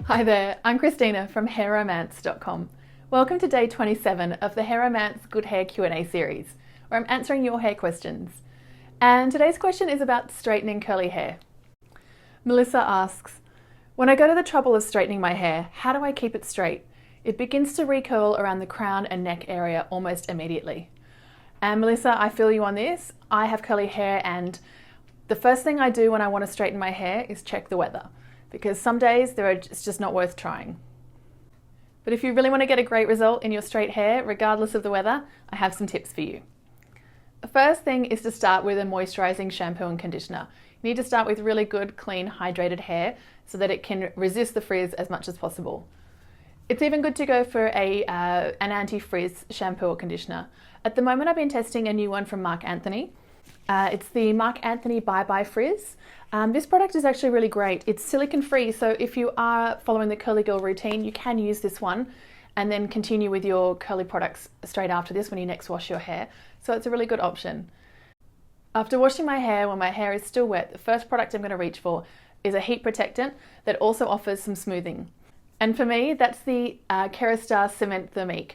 Hi there, I'm Christina from hairromance.com. Welcome to day 27 of the Hair Romance Good Hair Q&A series, where I'm answering your hair questions. And today's question is about straightening curly hair. Melissa asks, when I go to the trouble of straightening my hair, how do I keep it straight? It begins to recurl around the crown and neck area almost immediately. And Melissa, I feel you on this. I have curly hair, and the first thing I do when I want to straighten my hair is check the weather, because some days it's just not worth trying. But if you really want to get a great result in your straight hair, regardless of the weather, I have some tips for you. The first thing is to start with a moisturizing shampoo and conditioner. You need to start with really good, clean, hydrated hair so that it can resist the frizz as much as possible. It's even good to go for an anti-frizz shampoo or conditioner. At the moment, I've been testing a new one from Marc Anthony. It's the Marc Anthony Bye Bye Frizz. This product is actually really great. It's silicone free, so if you are following the Curly Girl routine, you can use this one and then continue with your curly products straight after this when you next wash your hair. So it's a really good option. After washing my hair, when my hair is still wet, the first product I'm going to reach for is a heat protectant that also offers some smoothing. And for me, that's the Kerastase Cement Thermique.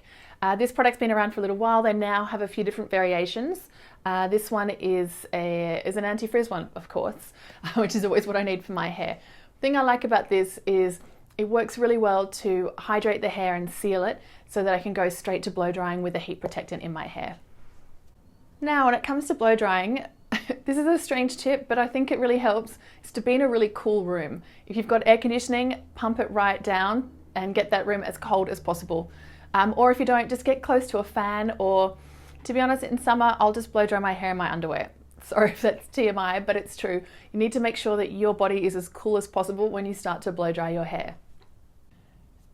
This product's been around for a little while. They now have a few different variations. This one is an anti-frizz one, of course, which is always what I need for my hair. The thing I like about this is it works really well to hydrate the hair and seal it so that I can go straight to blow drying with a heat protectant in my hair. Now, when it comes to blow drying, this is a strange tip, but I think it really helps, is to be in a really cool room. If you've got air conditioning, pump it right down and get that room as cold as possible. Or if you don't, just get close to a fan, or to be honest, in summer, I'll just blow dry my hair in my underwear. Sorry if that's TMI, but it's true. You need to make sure that your body is as cool as possible when you start to blow dry your hair.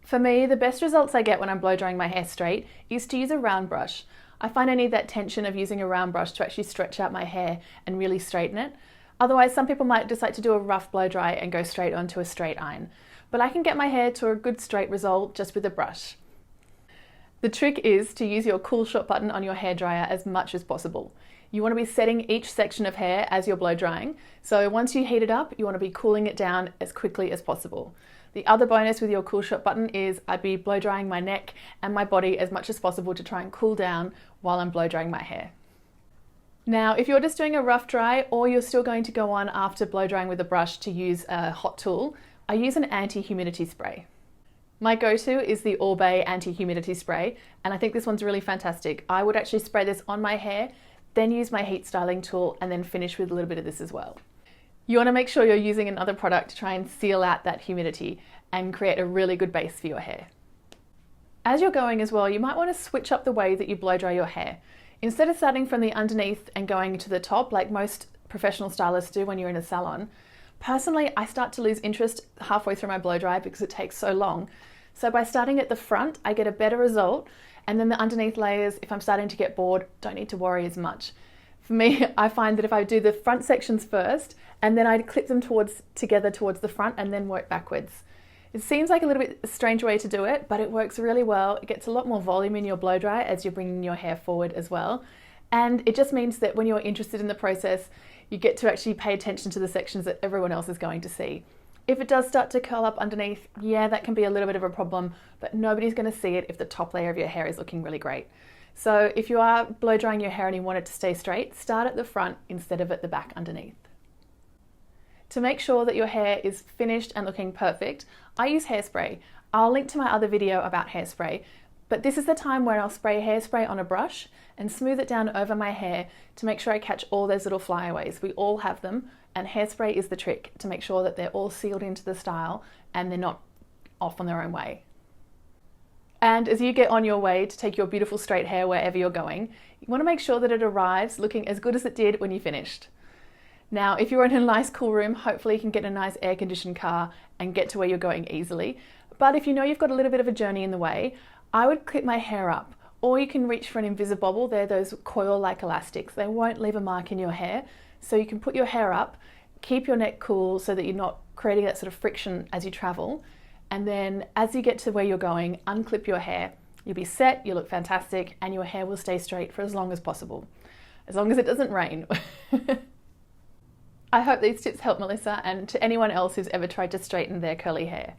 For me, the best results I get when I'm blow drying my hair straight is to use a round brush. I find I need that tension of using a round brush to actually stretch out my hair and really straighten it. Otherwise, some people might decide to do a rough blow dry and go straight onto a straight iron. But I can get my hair to a good straight result just with a brush. The trick is to use your cool shot button on your hairdryer as much as possible. You want to be setting each section of hair as you're blow drying. So once you heat it up, you want to be cooling it down as quickly as possible. The other bonus with your cool shot button is I'd be blow drying my neck and my body as much as possible to try and cool down while I'm blow drying my hair. Now, if you're just doing a rough dry, or you're still going to go on after blow drying with a brush to use a hot tool, I use an anti-humidity spray. My go-to is the Oribe anti-humidity spray, and I think this one's really fantastic. I would actually spray this on my hair, then use my heat styling tool, and then finish with a little bit of this as well. You want to make sure you're using another product to try and seal out that humidity and create a really good base for your hair. As you're going as well, you might want to switch up the way that you blow dry your hair. Instead of starting from the underneath and going to the top like most professional stylists do when you're in a salon, personally, I start to lose interest halfway through my blow dry because it takes so long. So by starting at the front, I get a better result, and then the underneath layers, if I'm starting to get bored, don't need to worry as much. For me, I find that if I do the front sections first, and then I clip them together towards the front and then work backwards. It seems like a little bit a strange way to do it, but it works really well. It gets a lot more volume in your blow dry as you're bringing your hair forward as well. And it just means that when you're interested in the process, you get to actually pay attention to the sections that everyone else is going to see. If it does start to curl up underneath, yeah, that can be a little bit of a problem, but nobody's going to see it if the top layer of your hair is looking really great. So if you are blow drying your hair and you want it to stay straight, start at the front instead of at the back underneath. To make sure that your hair is finished and looking perfect, I use hairspray. I'll link to my other video about hairspray, but this is the time where I'll spray hairspray on a brush and smooth it down over my hair to make sure I catch all those little flyaways. We all have them, and hairspray is the trick to make sure that they're all sealed into the style and they're not off on their own way. And as you get on your way to take your beautiful straight hair wherever you're going, you want to make sure that it arrives looking as good as it did when you finished. Now, if you're in a nice cool room, hopefully you can get a nice air-conditioned car and get to where you're going easily. But if you know you've got a little bit of a journey in the way, I would clip my hair up, or you can reach for an Invisibobble. They're those coil-like elastics. They won't leave a mark in your hair, so you can put your hair up, keep your neck cool so that you're not creating that sort of friction as you travel, and then as you get to where you're going, unclip your hair. You'll be set, you look fantastic, and your hair will stay straight for as long as possible, as long as it doesn't rain. I hope these tips help Melissa and to anyone else who's ever tried to straighten their curly hair.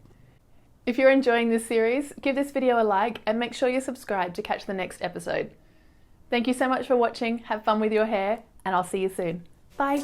If you're enjoying this series, give this video a like and make sure you're subscribed to catch the next episode. Thank you so much for watching, have fun with your hair, and I'll see you soon. Bye!